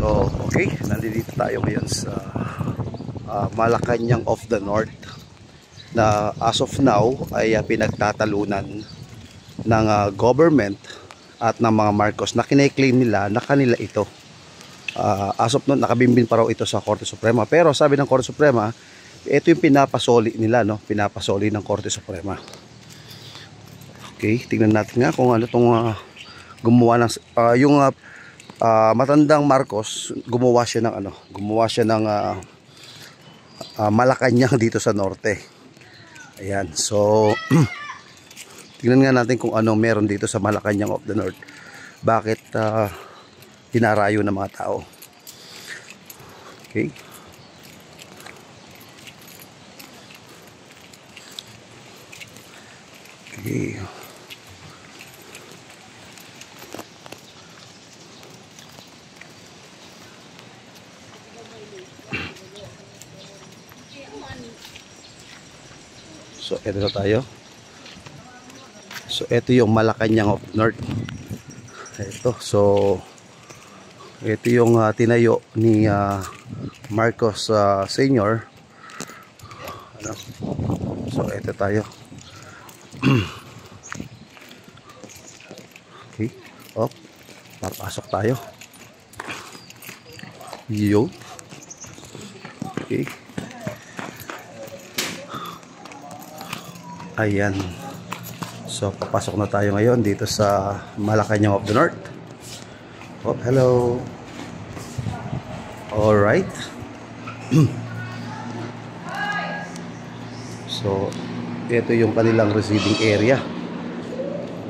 So, okay, nandito tayo ngayon sa Malacanang of the North na as of now ay pinagtatalunan ng government at ng mga Marcos na kine-claim nila na kanila ito. As of now, nakabimbin pa raw ito sa Korte Suprema. Pero sabi ng Korte Suprema, ito yung pinapasoli nila, no? Pinapasoli ng Korte Suprema. Okay, tingnan natin nga kung ano itong gumawa ng yung matandang Marcos, gumawa siya ng Malacanang dito sa norte. Ayan, so tingnan nga natin kung ano meron dito sa Malacanang of the North. Bakit hinarayo ng mga tao. Okay. Okay. So, ito na tayo. So, ito yung Malacanang of North. Ito. So, ito yung tinayo ni Marcos Sr. Ano? So, ito tayo. Okay. Oh, papasok tayo. Yo. Okay. Ayan. So, papasok na tayo ngayon dito sa Malacanang of the North. Oh, hello. All right. So, ito yung kanilang receiving area.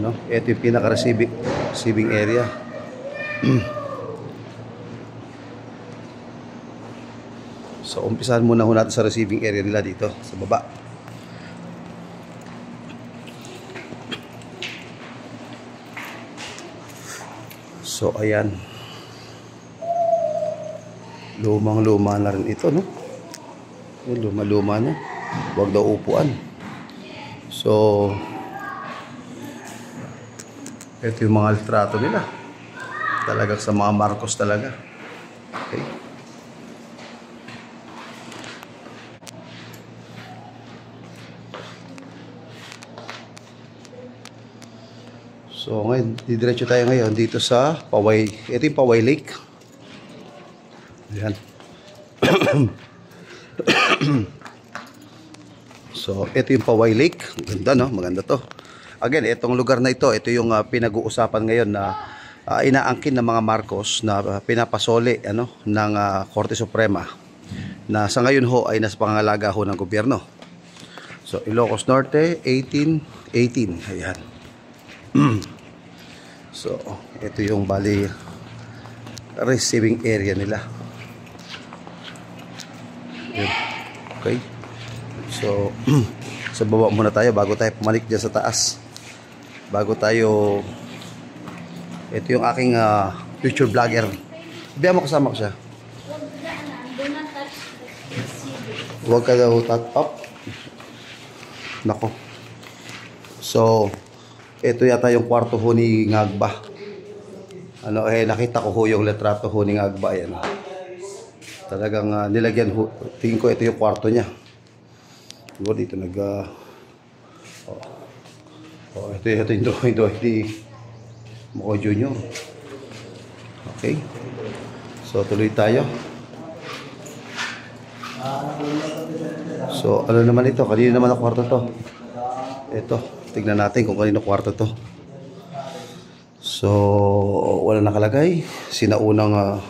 Ano? Ito yung pinaka-receiving area. So, umpisahan muna natin sa receiving area nila dito sa baba. So, ayan. Lumang-luma na rin ito, no? Luma-luma na. Huwag daw upuan. So, ito yung mga litrato nila. Talagang sa mga Marcos talaga. Okay. So ngayon, didiretso tayo ngayon dito sa Paway. Ito yung Paway Lake. Ayan. So ito yung Paway Lake. Ganda, no? Maganda to. Again, itong lugar na ito yung pinag-uusapan ngayon na inaangkin ng mga Marcos na pinapasoli ng Korte Suprema na sa ngayon ho ay nasa pangangalaga ho ng gobyerno. So Ilocos Norte 1818. Ayan. So, ito yung bali receiving area nila. Okay. So, sa baba muna tayo bago tayo pumalik dyan sa taas. Bago tayo, ito yung aking future vlogger. Biya mo, kasama ko siya. Huwag ka daw touch up. Nako. So, ito yata yung kwarto ho ni Ngagba. Nakita ko ho yung litrato ho ni Ngagba. Ayan. Talagang nilagyan ho. Tingin ko ito yung kwarto niya. Dito ito yung drawing ni Moko Jr. Okay. So, tuloy tayo. So, ano naman ito? Kanina naman ang kwarto to. Ito. Tignan natin kung kanino kwarto to. So, wala nakalagay. Sinaunang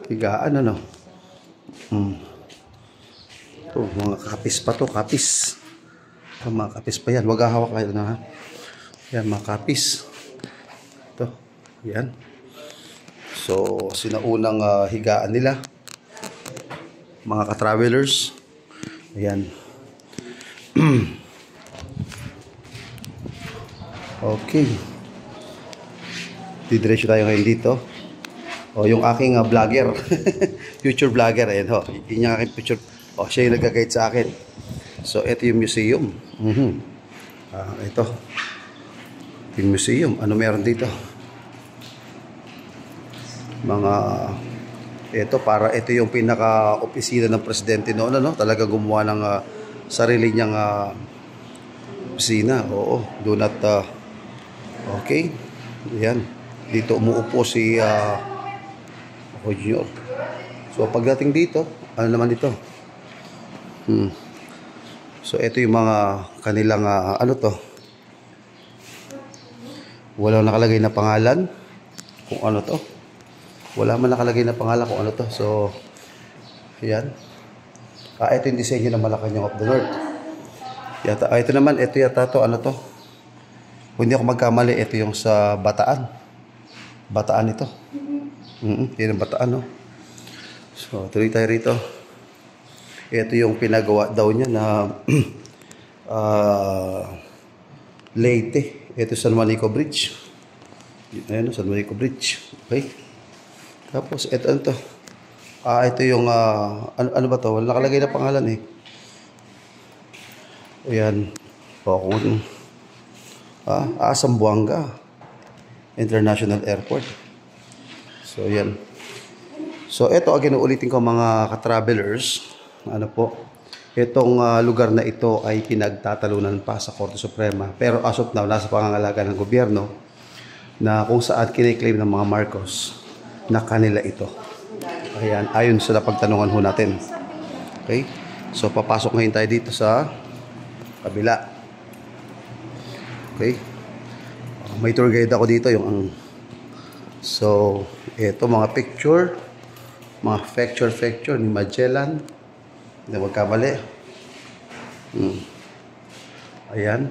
higaan, Ito, mga kapis pa to, kapis. Mga kapis pa yan. Huwag hawak kayo na, ha? Yan, mga kapis. Ito, yan. So, sinaunang higaan nila. Mga ka-travelers. Ayan. Okay. Didiretso tayo ngayon dito. Yung aking vlogger. Future vlogger. Ayan ho. Yun yung aking future. Siya yung nag-guide sa akin. So, ito yung museum. Ito. Yung museum. Ano meron dito? Mga ito, para ito yung pinaka-opisina ng presidente noon, ano? Talaga gumawa ng sarili niyang opisina. Oo, do not okay. Yan. Dito umuupo si Junior. So pagdating dito, ano naman ito? So ito yung mga kanilang ano to? Walang nakalagay na pangalan kung ano to. Wala man nakalagay na pangalan kung ano to. So ayan. Ito yung disenyo ng Malacanang of the North. Yata, ito naman, ito yata to, ano to? Kung hindi ako magkamali, ito yung sa Bataan. Bataan ito. Yan ang Bataan, no? So, tuloy tayo rito. Ito yung pinagawa daw niya na Leyte. Ito San Juanico Bridge. Ayan, San Juanico Bridge. Okay. Tapos, ito, ano to? Ito yung, ano ba to? Wala nakalagay na pangalan eh. Ayan. O, kung, Zamboanga International Airport. So, yan. So, ito, again, ulitin ko mga ka-travelers. Ano po? Itong lugar na ito ay pinagtatalunan pa sa Korte Suprema. Pero as of now, nasa pangangalaga ng gobyerno na kung saan kiniklaim ng mga Marcos na kanila ito. Ayan, ayon sa napagtanungan ho natin. Okay? So, papasok ngayon tayo dito sa kabila. Okay? May tour guide ako dito. So, ito mga picture. Mga facture ni Magellan. Hindi magkamali. Ayan.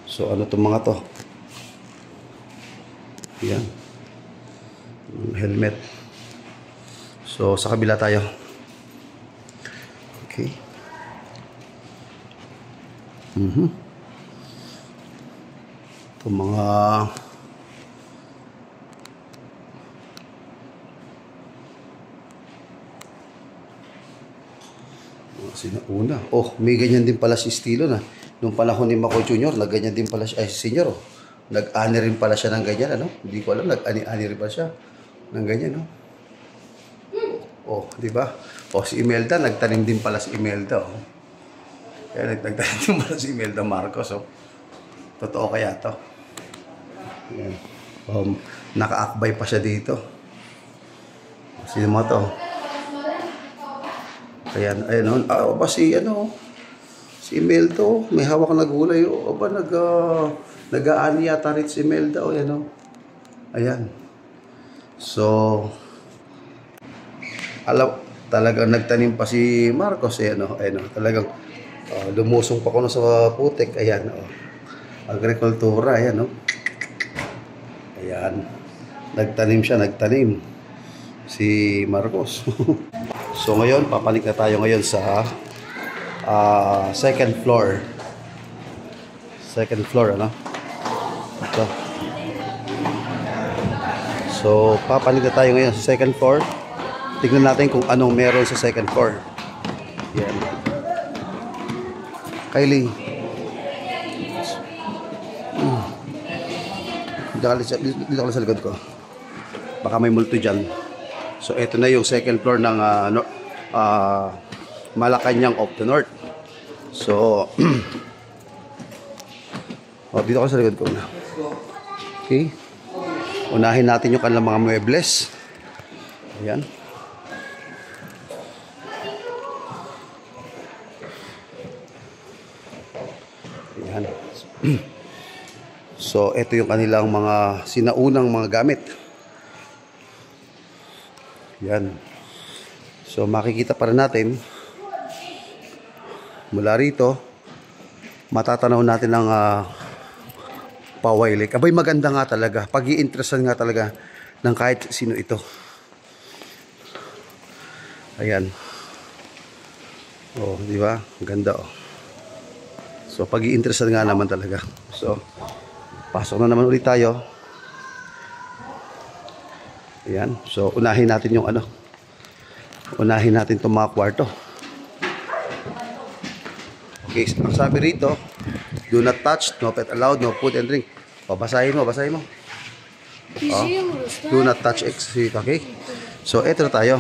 So, ano itong mga to? Ayan. Helmet. So, sa kabila tayo. Okay. Itong mga sinauna. Oh, may ganyan din pala si estilo na. Nung panahon ni Maco Jr., nagganyan din pala siya. Ay, senior, oh. Nag-ani rin pala siya ng ganyan, ano? Hindi ko alam, nag-ani rin pala siya ng ganyan, no? Oh, di ba? Oh, si Imelda, nagtanim din pala si Imelda, oh. Kaya nagtanim din pala si Imelda Marcos, oh. Totoo kaya to? Ayan. Naka-akbay pa siya dito. Sino mo to? Ayan, ayun, ba si, si Imelda, oh. May hawak na gulay, oh. Aba, nag-aani yata rin si Imelda, oh, yan, oh. Ayan. So, talagang nagtanim pa si Marcos, ayan, oh. Ayan, oh. Talagang lumusong pa ko sa putik, ayan, oh. Agrikultura, ayan, oh. Ayan. Nagtanim si Marcos. So ngayon, papalik na tayo ngayon sa second floor. Second floor, ano? Ito. So, papalik na tayo ngayon sa second floor. Tignan natin kung anong meron sa second floor. Yan. Kylie. Dito ka sa likod ko. Baka may multo dyan. So, ito na yung second floor ng Malacanang of the North. So, dito ka sa likod ko na. Okay. Unahin natin yung kanilang mga muebles. Ayan. Ayan. So, ito yung kanilang mga sinaunang mga gamit. Yan. So, makikita pa rin natin mula rito, matatanaw natin ang Poway Lake. Abay, maganda nga talaga. Pag-i-interesan nga talaga ng kahit sino ito. Ayan. Oh, di ba? Ganda, oh. So, pag-i-interesan nga naman talaga. So, pasok na naman ulit tayo. Ayan. So, unahin natin yung unahin natin itong mga kwarto. Okay, ang sabi rito, Do not touch, no pet allowed, no food and drink. Basahin mo, basahin mo. Do not touch exit, okay? So, eto na tayo.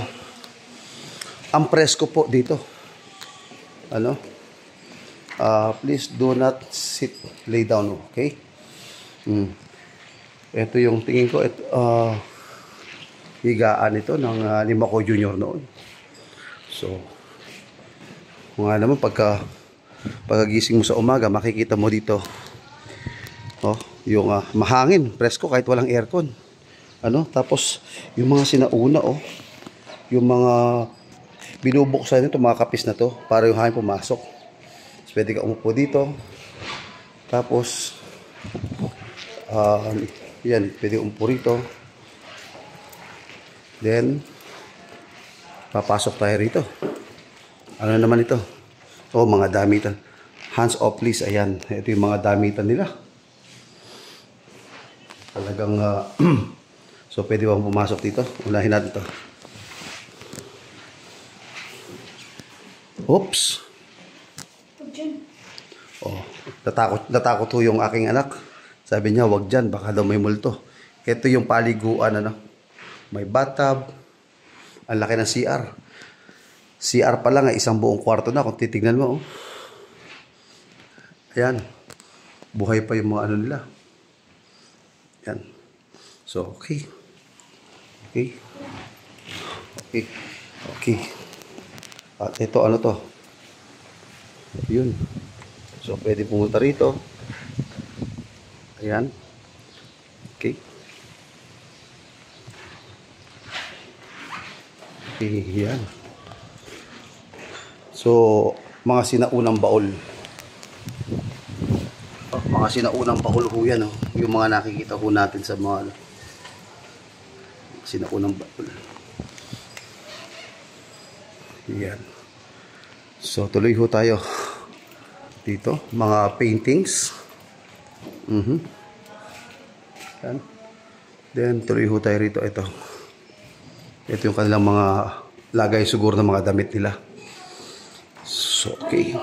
Ang presko po dito. Ano? Please do not sit, lay down, okay? Ito yung tingin ko, higaan ito ng Lima ko Junior noon. So, kung nga naman, pagkagising mo sa umaga, makikita mo dito, yung mahangin, presko kahit walang aircon. Tapos yung mga sinauna, yung mga binubuksan nito, mga kapis na to, para yung hangin pumasok. So, pwede ka umupo dito. Tapos, yan, pwede umupo rito. Then, papasok tayo rito. Ano naman ito? Mga damitan. Hands off please. Ayan, ito yung mga damitan nila. Talagang, so pwede bang pumasok dito? Unahin natin ito. Oops! Natakot ho yung aking anak. Sabi niya, wag dyan, baka daw may multo. Ito yung paliguan, may bathtub. Ang laki ng CR. CR pa lang ay isang buong kwarto na kung titignan mo. Ayan. Buhay pa yung mga nila. Yan. So, okay. Okay. Okay. Okay. At ito, to? Yun. So, pwede pumunta rito. Ayan. Okay. Okay, yan. So, mga sinaunang baol. Mga sinaunang baol ho yan, yung mga nakikita ho natin sa mga sinaunang baol. Yan. So, tuloy ho tayo dito. Mga paintings. Yan. Then, tuloy ho tayo rito. Ito yung kanilang mga lagay siguro ng mga damit nila. So, okay.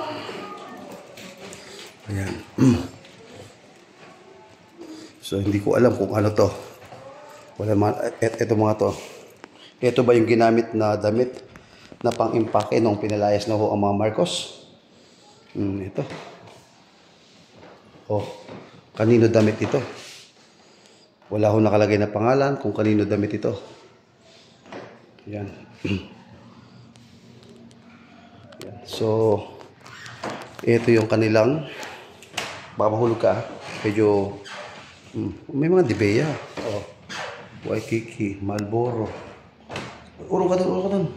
Ayan. So, hindi ko alam kung ano to. Wala man, ito mga to. Ito ba yung ginamit na damit na pang-impake nung pinalayas na ho ang mga Marcos? Ito. Kanino damit ito? Wala ho nakalagay na pangalan kung kanino damit ito. Yan. Yan. So, ito yung kanilang, baka mahulog ka, medyo, may mga Dibeya. Waikiki, Marlboro. Urong ka dun.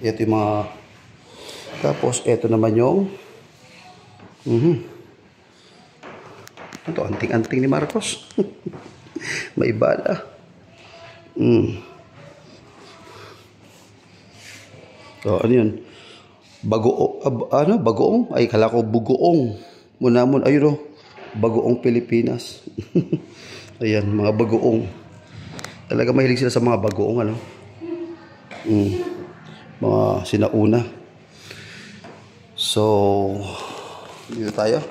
Ito yung mga, tapos ito naman yung, ito, anting-anting ni Marcos. May bala. So, ano yun? Bagoong? Ay, kala ko bugoong. Munamon, ayun Bagoong Pilipinas. Ayan, mga bagoong. Talaga mahilig sila sa mga bagoong, mga sinauna. So, dito tayo.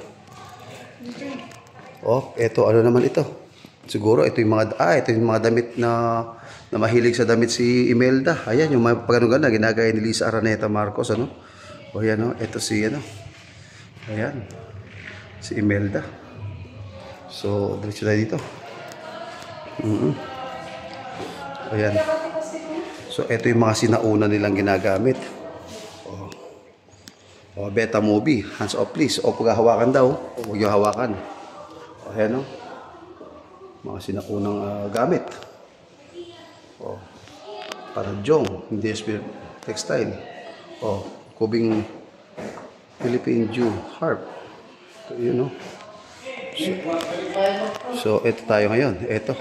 Eto, ano naman ito? Siguro, ito yung mga damit na mahilig sa damit si Imelda. Ayan, yung mga pagano-gana, ginagaya ni Lisa Araneta Marcos, Ayan, ito si, ayan, si Imelda. So, diretso tayo dito. Ayan. So, ito yung mga sinauna nilang ginagamit. Beta movie. Hands off please. Pag hawakan daw, huwag yung hawakan. Ayan, mga sinaunang gamit. Paradyong, hindi textile. Kubing Philippine Jew harp. Yun, So, ito tayo ngayon. Ito.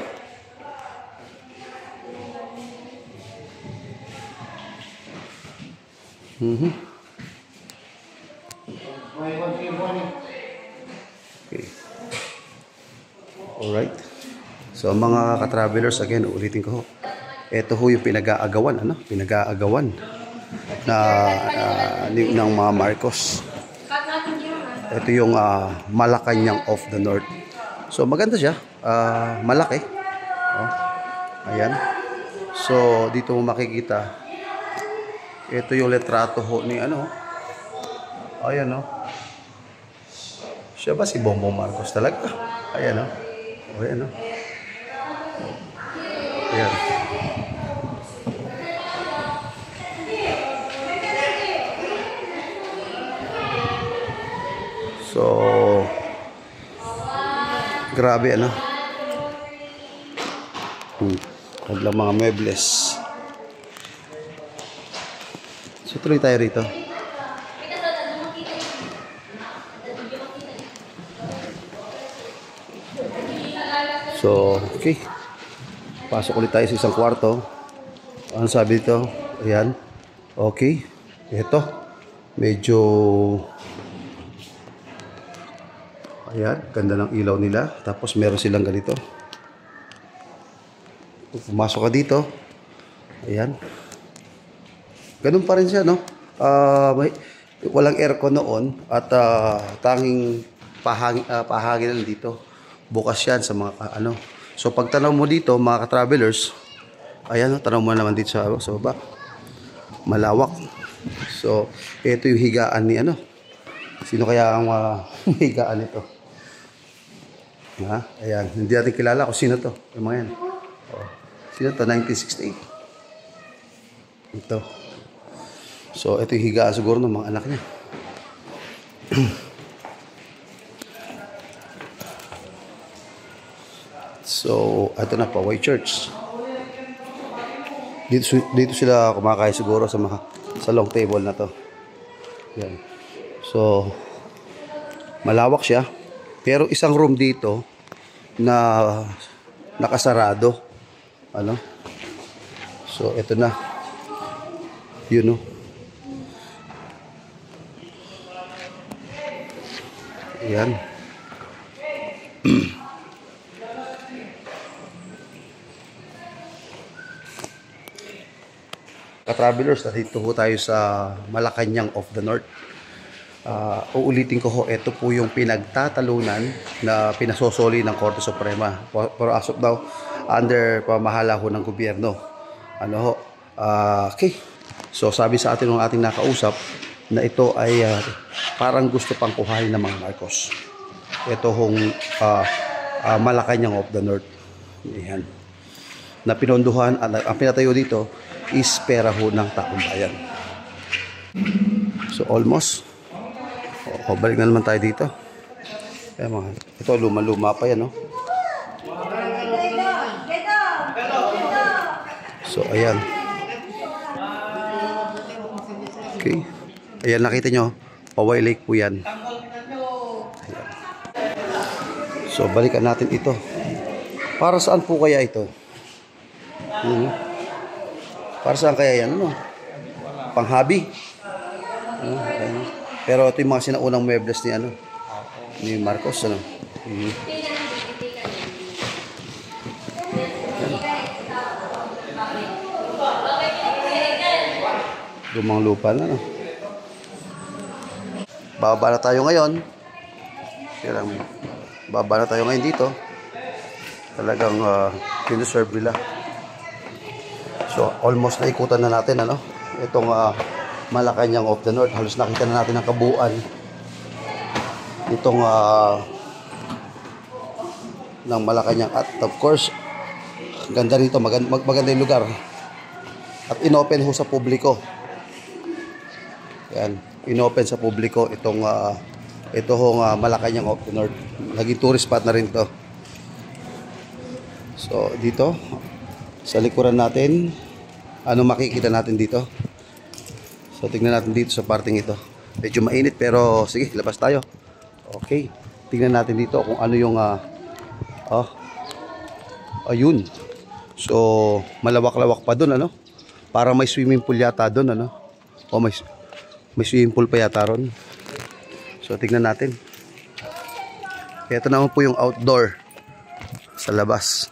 Okay. Alright. So, mga ka-travelers, again, ulitin ko. Ito ho yung pinag-aagawan, Pinag-aagawan na ng mga Marcos. Ito yung Malacanang of the North. So maganda siya, malaki. Oh, ayan. So dito mo makikita, ito yung letrato ho ni ano. Ayan oh. Siya ba si Bongbong Marcos talaga? Ayan oh. Ayan oh. Ayan. So grabe ano. Kaglang mga mebles. So tuloy tayo rito. So okay. Pasok ulit tayo sa isang kwarto. Ano sabi dito? Ayan. Okay. Ito. Medyo ayan, ganda ng ilaw nila. Tapos meron silang ganito. Pumasok ka dito. Ayan. Ganun pa rin siya, no? Walang aircon noon at tanging pahangin lang dito. Bukas yan sa mga ano. So pag tanaw mo dito, mga ka-travelers, ayan, tanaw mo naman dito sa baba. Malawak. So, ito yung higaan ni ano. Sino kaya ang higaan nito? Ha? Ayan, hindi natin kilala kung sino to. Yung mga yan. Oh. Sino to? 1968. Ito. So, ito yung higaan siguro ng mga anak niya. So, ito na, Poway Church. Dito sila kumakain siguro sa long table na to. Yan. So, malawak siya. Pero isang room dito na nakasarado. Ano? So, ito na. Yun, no? Ayan. Ka-travelers, dito po tayo sa Malacanang of the North. Uulitin ko ho, ito po yung pinagtatalunan na pinasosoli ng Korte Suprema. Pero as of now, under pamahala ho ng gobyerno. Ano ho? Okay. So sabi sa atin ng ating nakausap na ito ay parang gusto pang kuhain ng mga Marcos. Ito hong Malacanang of the North. Ayan. Na pinonduhan, ang pinatayo dito is pera ho ng taong bayan. So almost. O, balik na naman tayo dito. Ayan mga. Ito luma-luma pa yan, no? So ayan. Okay. Ayan, nakita nyo. Poway Lake po yan. Ayan. So balikan natin ito. Para saan po kaya ito? Para saan kaya yan? Ano? Panghabi. Ayan. Pero ito yung mga sinaunang mebles ni ano, ni Marcos, ano. Lumang lupa na, no. Bababa na tayo ngayon. Bababa na tayo ngayon dito. Talagang pinuserve nila. So almost naikutan na natin, ano, itong Malacanang of the North. Halos nakita na natin ang kabuuan itong ng Malacanang. At of course, ganda rito, maganda yung lugar. At inopen ho sa publiko. Yan, inopen sa publiko itong ito hong Malacanang of the North. Naging tourist spot na rin to. So dito sa likuran natin, ano makikita natin dito? So tingnan natin dito sa parting ito. Medyo mainit pero sige, labas tayo. Okay. Tingnan natin dito kung ano yung ayun. So malawak-lawak pa doon, ano? Parang may swimming pool yata doon, ano? O may swimming pool pa yata ron. So tingnan natin. Ito naman po yung outdoor sa labas.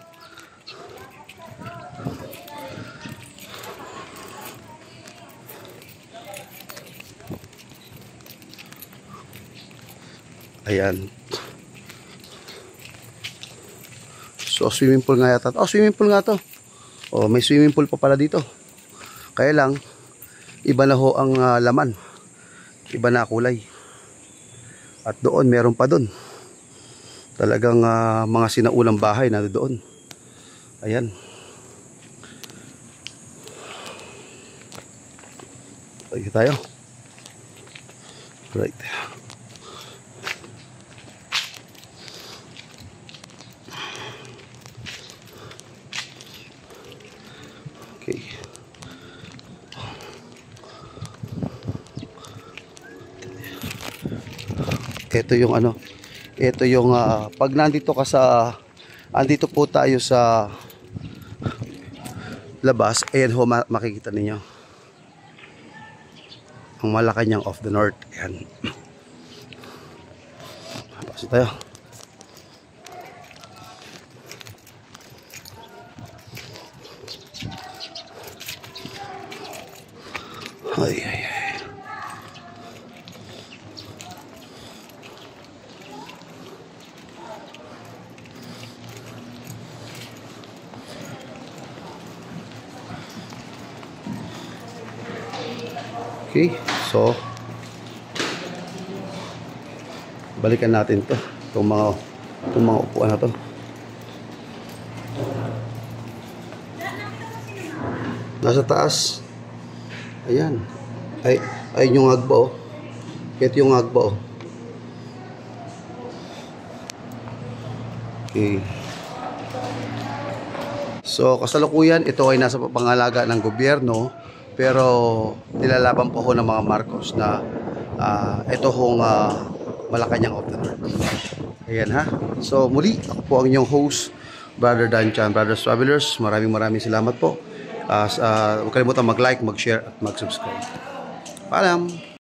Ayan. So, swimming pool nga yata. Oh, swimming pool nga to. Oh, may swimming pool pa pala dito. Kaya lang, iba na ho ang laman. Iba na kulay. At doon, meron pa doon. Talagang mga sinaulang bahay na doon. Ayan. Pagkita tayo. Right. Okay. Ito yung ano, ito yung pag nandito ka sa, andito po tayo sa labas, ayan ho, makikita ninyo ang Malacanang of the North. Ayan. Pasok tayo. Ay, ay, ay. Okay, so balikan natin to, itong mga upuan na to. Nasa taas. Ayan. Ay yung agba oh. Ito yung agba oh. Okay. So kasalukuyan ito ay nasa pangalaga ng gobyerno, pero nilalaban po ho ng mga Marcos na ito hong Malacanang of the North. Ayan ha. So muli, ako po ang inyong host, Brother Dan Chan, Brothers Travelers. Maraming salamat po. Huwag kalimutan mag-like, mag-share at mag-subscribe. Paalam!